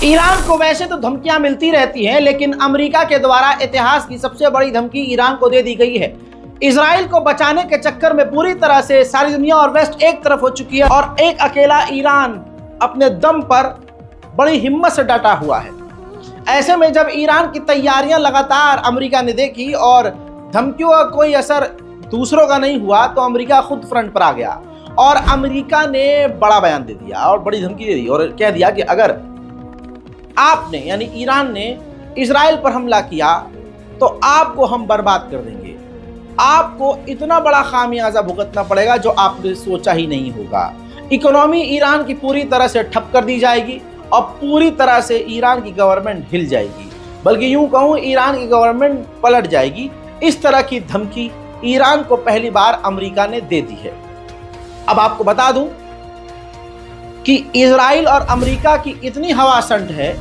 Iran को वैसे तो धमकियां मिलती रहती हैं, लेकिन अमेरिका के द्वारा इतिहास की सबसे बड़ी धमकी ईरान को दे दी गई है। इजराइल को बचाने के चक्कर में पूरी तरह से सारी दुनिया और वेस्ट एक तरफ हो चुकी है और एक अकेला ईरान अपने दम पर बड़ी हिम्मत से डटा हुआ है। ऐसे में जब ईरान की तैयारियां लगातार अमेरिका ने देखी और धमकियों का कोई असर दूसरों का नहीं हुआ, तो अमेरिका खुद फ्रंट पर आ गया और अमेरिका ने बड़ा बयान दे दिया और बड़ी धमकी दे दी और कह दिया कि अगर आपने यानी ईरान ने इजराइल पर हमला किया तो आपको हम बर्बाद कर देंगे, आपको इतना बड़ा खामियाजा भुगतना पड़ेगा जो आपने सोचा ही नहीं होगा। इकोनॉमी ईरान की पूरी तरह से ठप कर दी जाएगी और पूरी तरह से ईरान की गवर्नमेंट हिल जाएगी, बल्कि यूं कहूं ईरान की गवर्नमेंट पलट जाएगी। इस तरह की धमकी ईरान को पहली बार अमेरिका ने दे दी है। अब आपको बता दूं कि इजराइल और अमेरिका की इतनी हवासंट है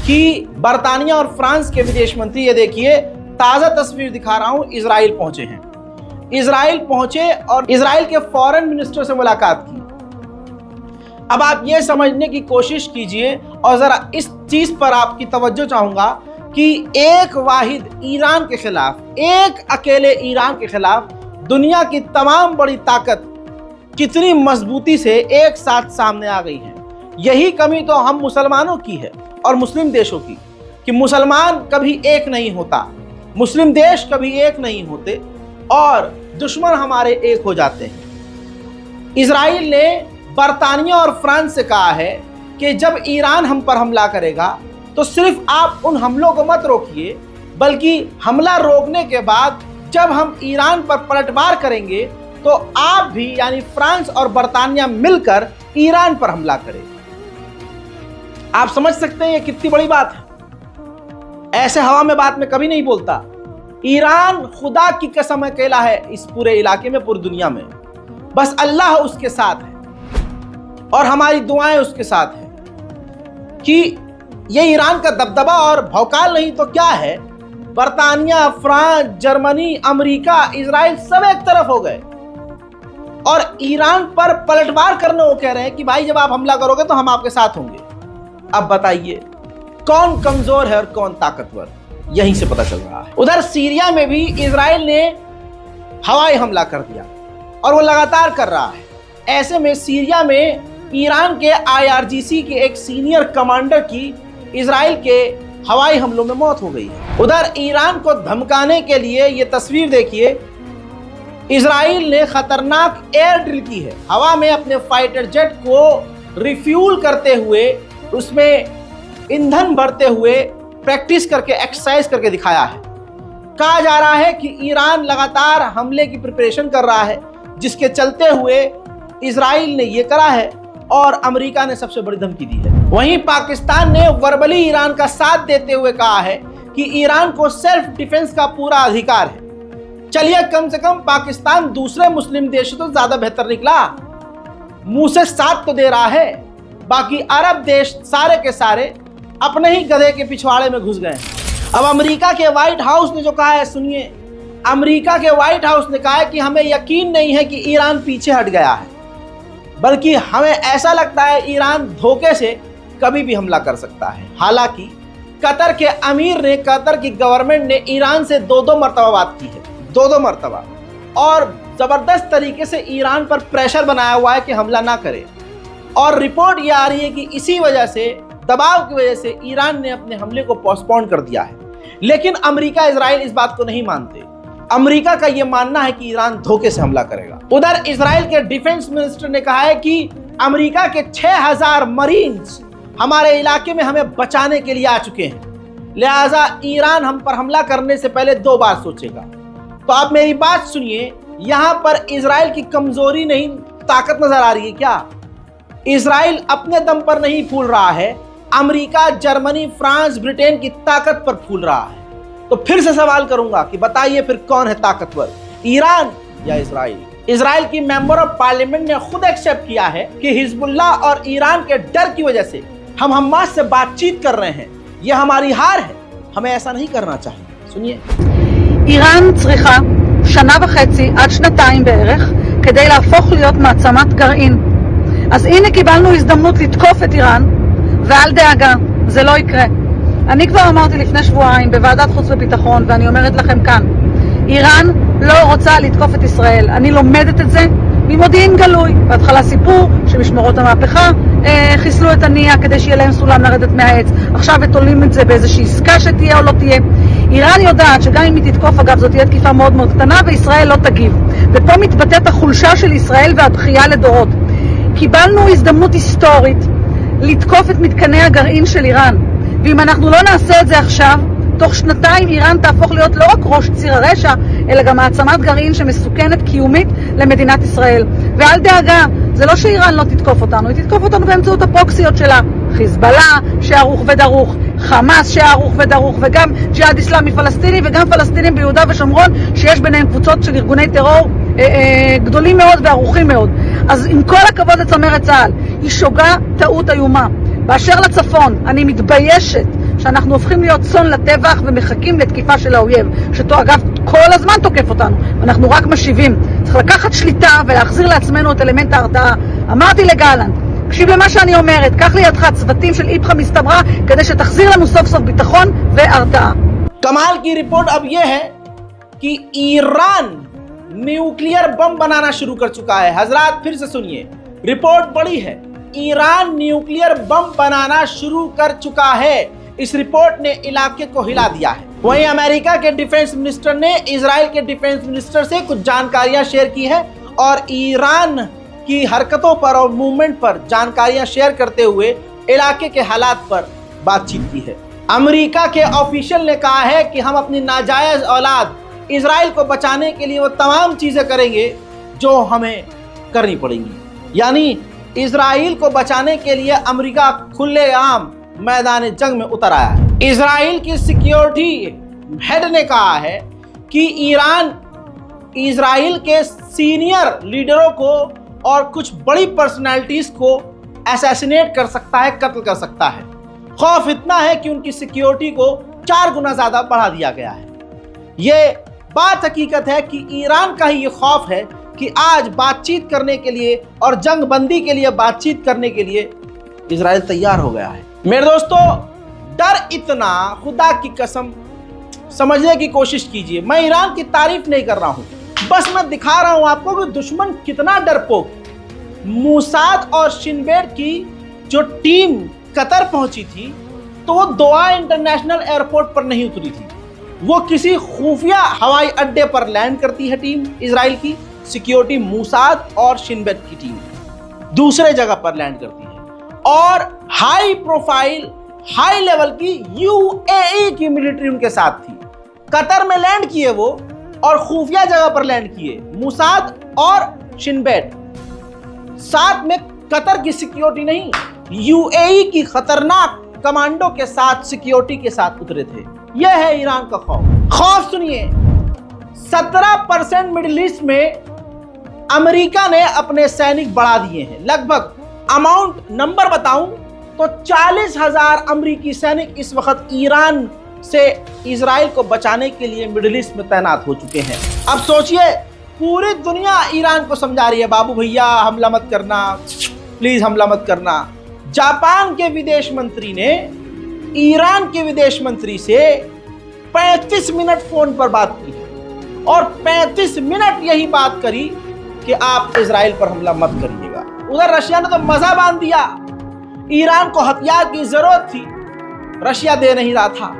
कि बरतानिया और फ्रांस के विदेश मंत्री, ये देखिए ताज़ा तस्वीर दिखा रहा हूं, इजराइल पहुंचे हैं। इजराइल पहुंचे और इजराइल के फॉरेन मिनिस्टर से मुलाकात की। अब आप ये समझने की कोशिश कीजिए और ज़रा इस चीज़ पर आपकी तवज्जो चाहूँगा कि एक वाहिद ईरान के खिलाफ, एक अकेले ईरान के खिलाफ दुनिया की तमाम बड़ी ताकत कितनी मजबूती से एक साथ सामने आ गई है। यही कमी तो हम मुसलमानों की है और मुस्लिम देशों की, कि मुसलमान कभी एक नहीं होता, मुस्लिम देश कभी एक नहीं होते और दुश्मन हमारे एक हो जाते हैं। इजराइल ने बरतानिया और फ्रांस से कहा है कि जब ईरान हम पर हमला करेगा तो सिर्फ आप उन हमलों को मत रोकिए, बल्कि हमला रोकने के बाद जब हम ईरान पर पलटवार करेंगे तो आप भी यानी फ्रांस और बरतानिया मिलकर ईरान पर हमला करें। आप समझ सकते हैं ये कितनी बड़ी बात है। ऐसे हवा में बात में कभी नहीं बोलता। ईरान खुदा की कसम अकेला है इस पूरे इलाके में, पूरी दुनिया में। बस अल्लाह उसके साथ है और हमारी दुआएं उसके साथ है कि ये ईरान का दबदबा और भौकाल नहीं तो क्या है। बरतानिया, फ्रांस, जर्मनी, अमेरिका, इजराइल सब एक तरफ हो गए और ईरान पर पलटवार करने को कह रहे हैं कि भाई जब आप हमला करोगे तो हम आपके साथ होंगे। अब बताइए कौन कमजोर है और कौन ताकतवर, यहीं से पता चल रहा है। उधर सीरिया में भी इजराइल ने हवाई हमला कर दिया और वो लगातार कर रहा है। ऐसे में सीरिया में ईरान के IRGC के एक सीनियर कमांडर की इजराइल के हवाई हमलों में मौत हो गई है। उधर ईरान को धमकाने के लिए ये तस्वीर देखिए, इजराइल ने खतरनाक एयर ड्रिल की है। हवा में अपने फाइटर जेट को रिफ्यूल करते हुए, उसमें ईंधन भरते हुए प्रैक्टिस करके, एक्सरसाइज करके दिखाया है। कहा जा रहा है कि ईरान लगातार हमले की प्रिपरेशन कर रहा है, जिसके चलते हुए इजराइल ने ये करा है और अमेरिका ने सबसे बड़ी धमकी दी है। वहीं पाकिस्तान ने वर्बली ईरान का साथ देते हुए कहा है कि ईरान को सेल्फ डिफेंस का पूरा अधिकार है। चलिए कम से कम पाकिस्तान दूसरे मुस्लिम देशों तो ज्यादा बेहतर निकला, मुंह से साथ तो दे रहा है। बाकी अरब देश सारे के सारे अपने ही गधे के पिछवाड़े में घुस गए। अब अमेरिका के व्हाइट हाउस ने जो कहा है सुनिए, अमेरिका के व्हाइट हाउस ने कहा है कि हमें यकीन नहीं है कि ईरान पीछे हट गया है, बल्कि हमें ऐसा लगता है ईरान धोखे से कभी भी हमला कर सकता है। हालांकि कतर के अमीर ने, कतर की गवर्नमेंट ने ईरान से दो मरतबा बात की है, दो मरतबा, और जबरदस्त तरीके से ईरान पर प्रेशर बनाया हुआ है कि हमला ना करे। और रिपोर्ट ये आ रही है कि इसी वजह से, दबाव की वजह से ईरान ने अपने हमले को पोस्टपोन कर दिया है। लेकिन अमेरिका, इजराइल इस बात को नहीं मानते। अमेरिका का यह मानना है कि ईरान धोखे से हमला करेगा। उधर इजराइल के डिफेंस मिनिस्टर ने कहा है कि अमेरिका के 6000 मरीन्स हमारे इलाके में हमें बचाने के लिए आ चुके हैं, लिहाजा ईरान हम पर हमला करने से पहले 2 बार सोचेगा। तो आप मेरी बात सुनिए, यहां पर इजराइल की कमजोरी नहीं, ताकत नजर आ रही है क्या? इजराइल अपने दम पर नहीं फूल रहा है, अमेरिका, जर्मनी, फ्रांस, ब्रिटेन की ताकत पर फूल रहा है। तो फिर से सवाल करूंगा कि बताइए फिर कौन है ताकतवर, ईरान या इजराइल? इजराइल की मेंबर ऑफ पार्लियामेंट ने खुद एक्सेप्ट किया है कि हिजबुल्लाह और ईरान के डर की वजह से हम हमास से बातचीत कर रहे हैं, यह हमारी हार है, हमें ऐसा नहीं करना चाहिए। सुनिए, איראן צריכה שנה וחצי עד שנתיים בערך כדי להפוך להיות מעצמת גרעין. אז הנה קיבלנו הזדמנות לתקוף את איראן, ואל דאגה, זה לא יקרה. אני כבר אמרתי לפני שבועיים בוועדת חוץ וביטחון, ואני אומרת לכם כאן, איראן לא רוצה לתקוף את ישראל. אני לומדת את זה ממודיעין גלוי. בהתחלה סיפור שמשמרות המהפכה חיסלו את הנייה כדי שיהיה להם סולם לרדת מהעץ. עכשיו תולים את זה באיזושהי עסקה שתהיה או לא תהיה. איראן יודעת שגם אם היא תתקוף, אגב, זאת תהיה תקיפה מאוד מאוד קטנה וישראל לא תגיב. ופה מתבטאת החולשה של ישראל והבכייה לדורות. קיבלנו הזדמנות היסטורית לתקוף את מתקני הגרעין של איראן. ואם אנחנו לא נעשה את זה עכשיו, תוך שנתיים איראן תהפוך להיות לא רק ראש ציר הרשע, אלא גם מעצמת גרעין שמסוכנת קיומית למדינת ישראל. ואל דאגה, זה לא שאיראן לא תתקוף אותנו, היא תתקוף אותנו באמצעות הפרוקסיות שלה. חיזבאללה שערוך ודרוך, חמאס שערוך ודרוך, וגם ג'יהאד אסלאמי פלסטיני, וגם פלסטינים ביהודה ושומרון, שיש ביניהם קבוצות של ארגוני טרור גדולים מאוד וערוכים מאוד. אז עם כל הכבוד לצמרת צה"ל, היא שוגה טעות איומה. באשר לצפון, אני מתביישת שאנחנו הופכים להיות צאן לטבח ומחכים לתקיפה של האויב, שתו אגב כל הזמן תוקף אותנו, ואנחנו רק משיבים. צריך לקחת שליטה ולהחזיר לעצמנו את אלמנט ההרתעה. אמרתי לגלנט, תקשיב למה שאני אומרת, קח לידך צוותים של איפכא מסתברא כדי שתחזיר לנו סוף סוף ביטחון והרתעה. कमाल की रिपोर्ट अब यह है कि ईरान न्यूक्लियर बम बनाना शुरू कर चुका है। हजरात फिर से सुनिए, रिपोर्ट बड़ी है, ईरान न्यूक्लियर बम बनाना शुरू कर चुका है। इस रिपोर्ट ने इलाके को हिला दिया है। वहीं अमेरिका के डिफेंस मिनिस्टर ने इजराइल के डिफेंस मिनिस्टर से कुछ जानकारियां शेयर की है और ईरान की हरकतों पर और मूवमेंट पर जानकारियां शेयर करते हुए इलाके के हालात पर बातचीत की है। अमेरिका के ऑफिशियल ने कहा है कि हम अपनी नाजायज औलाद इजराइल को बचाने के लिए वो तमाम चीजें करेंगे जो हमें करनी पड़ेंगी। यानी इजराइल को बचाने के लिए अमेरिका खुलेआम मैदान जंग में उतर आया है। इजराइल की सिक्योरिटी हेड ने कहा है कि ईरान इजराइल के सीनियर लीडरों को और कुछ बड़ी पर्सनालिटीज को असैसिनेट कर सकता है, कत्ल कर सकता है। खौफ इतना है कि उनकी सिक्योरिटी को 4 गुना ज्यादा बढ़ा दिया गया है। ये बात हकीकत है कि ईरान का ही ये खौफ है कि आज बातचीत करने के लिए और जंग बंदी के लिए बातचीत करने के लिए इजराइल तैयार हो गया है। मेरे दोस्तों, डर इतना, खुदा की कसम समझने की कोशिश कीजिए। मैं ईरान की तारीफ नहीं कर रहा हूं, बस मैं दिखा रहा हूं आपको कि दुश्मन कितना डरपोक। मूसाद और शिनबेट की जो टीम कतर पहुंची थी तो वो दोहा इंटरनेशनल एयरपोर्ट पर नहीं उतरी थी, वो किसी खुफिया हवाई अड्डे पर लैंड करती है टीम इजराइल की। सिक्योरिटी मूसाद और शिनबेट की टीम दूसरे जगह पर लैंड करती है और हाई प्रोफाइल, हाई लेवल की यूएई की मिलिट्री उनके साथ थी। कतर में लैंड किए वो और खुफिया जगह पर लैंड किए मूसाद और शिनबेट। साथ में कतर की सिक्योरिटी नहीं, यूएई की खतरनाक कमांडो के साथ सिक्योरिटी के साथ उतरे थे। यह है ईरान का खौफ। सुनिए, 17% मिडिल ईस्ट में अमेरिका ने अपने सैनिक बढ़ा दिए हैं। लगभग अमाउंट नंबर बताऊं तो 40,000 अमेरिकी सैनिक इस वक्त ईरान से इजराइल को बचाने के लिए मिडिल ईस्ट में तैनात हो चुके हैं। अब सोचिए, पूरी दुनिया ईरान को समझा रही है, बाबू भैया हमला मत करना, प्लीज हमला मत करना। जापान के विदेश मंत्री ने ईरान के विदेश मंत्री से 35 मिनट फोन पर बात की और 35 मिनट यही बात करी कि आप इजराइल पर हमला मत करिएगा। उधर रशिया ने तो मजा बांध दिया। ईरान को हथियार की जरूरत थी, रशिया दे नहीं रहा था।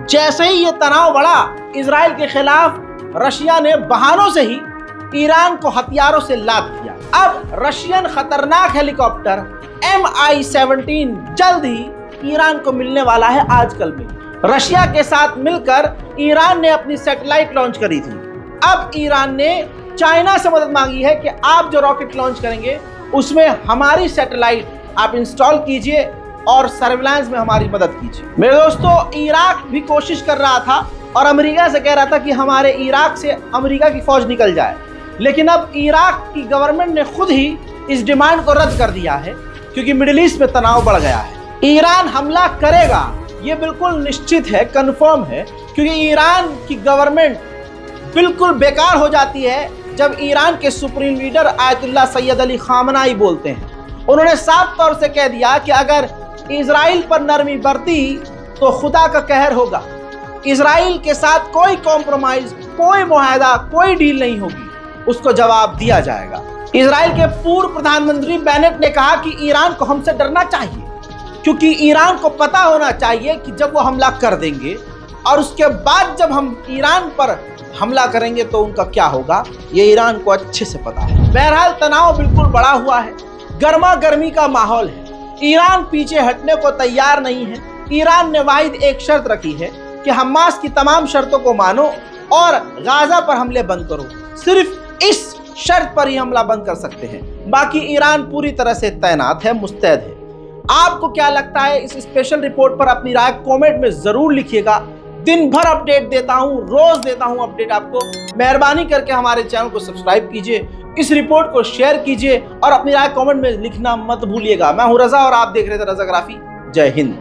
जैसे ही ये तनाव बढ़ा इजराइल के खिलाफ, रशिया ने बहानों से ही ईरान को हथियारों से लाद दिया। अब रशियन खतरनाक हेलीकॉप्टर MI-17 जल्द ही ईरान को मिलने वाला है। आजकल में रशिया के साथ मिलकर ईरान ने अपनी सैटेलाइट लॉन्च करी थी। अब ईरान ने चाइना से मदद मांगी है कि आप जो रॉकेट लॉन्च करेंगे उसमें हमारी सैटेलाइट आप इंस्टॉल कीजिए और सर्विलांस में हमारी मदद कीजिए। मेरे दोस्तों, इराक भी कोशिश कर रहा था और अमेरिका से कह रहा था कि हमारे इराक से अमेरिका की फौज निकल जाए, लेकिन अब इराक की गवर्नमेंट ने खुद ही इस डिमांड को रद्द कर दिया है क्योंकि मिडिल ईस्ट में तनाव बढ़ गया है। ईरान हमला करेगा, ये बिल्कुल निश्चित है, कंफर्म है, क्योंकि ईरान की गवर्नमेंट बिल्कुल बेकार हो जाती है जब ईरान के supreme leader Ayatollah Syed Ali खामनाई बोलते हैं। उन्होंने साफ तौर से कह दिया कि अगर इजराइल पर नरमी बरती तो खुदा का कहर होगा। इजराइल के साथ कोई कॉम्प्रोमाइज, कोई मुआहदा, कोई डील नहीं होगी, उसको जवाब दिया जाएगा। इजराइल के पूर्व प्रधानमंत्री बेनेट ने कहा कि ईरान को हमसे डरना चाहिए, क्योंकि ईरान को पता होना चाहिए कि जब वो हमला कर देंगे और उसके बाद जब हम ईरान पर हमला करेंगे तो उनका क्या होगा, ये ईरान को अच्छे से पता है। बहरहाल तनाव बिल्कुल बढ़ा हुआ है, गर्मा गर्मी का माहौल है। ईरान पीछे हटने को तैयार नहीं है। ईरान ने वाहिद एक शर्त रखी है कि हमास की तमाम शर्तों को मानो और गाजा पर हमले बंद करो। सिर्फ इस शर्त पर ही हमला बंद कर सकते हैं, बाकी ईरान पूरी तरह से तैनात है, मुस्तैद है। आपको क्या लगता है इस स्पेशल रिपोर्ट पर? अपनी राय कमेंट में जरूर लिखिएगा। दिन भर अपडेट देता हूं, रोज देता हूं अपडेट आपको। मेहरबानी करके हमारे चैनल को सब्सक्राइब कीजिए, इस रिपोर्ट को शेयर कीजिए और अपनी राय कमेंट में लिखना मत भूलिएगा। मैं हूं रजा और आप देख रहे थे रजाग्राफी। जय हिंद।